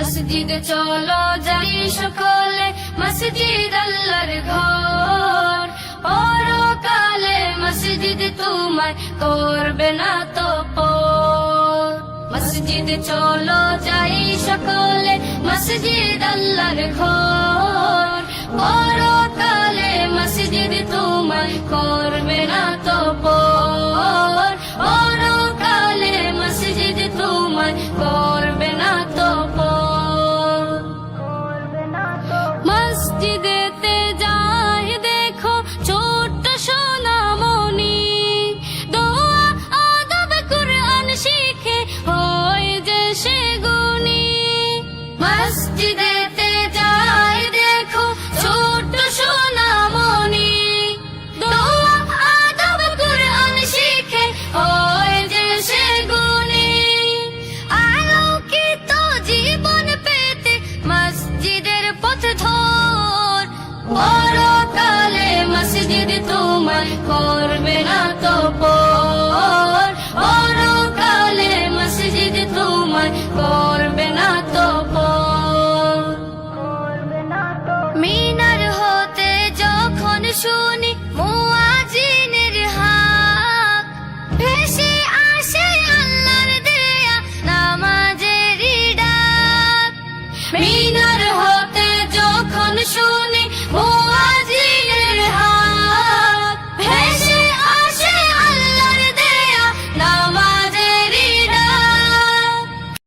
মসজিদ চলো যাই সকলে, মসজিদ আল্লাহর ঘর। পরকালে মসজিদ তোমায় করবে না তো পর। মসজিদ চলো যাই সকলে, মসজিদ আল্লাহর ঘর। পরকালে মসজিদ তোমায় করবে না তো পর। পরকালে মসজিদ তোমায় করবে না তো পর। মসজিদেতে যাই দেখো ছোট্ট সোনামণি, দোয়া আদব কুরআন শিখে হয় যে সে গুণী। মসজিদেতে যাই দেখো ছোট্ট সোনামণি, দোয়া আদব কুরআন শিখে হয় যে সে গুণী। আলোকিত জীবন পেতে মসজিদের পথ ধর। পরকালে মসজিদ তোমায় করবে না তো পর।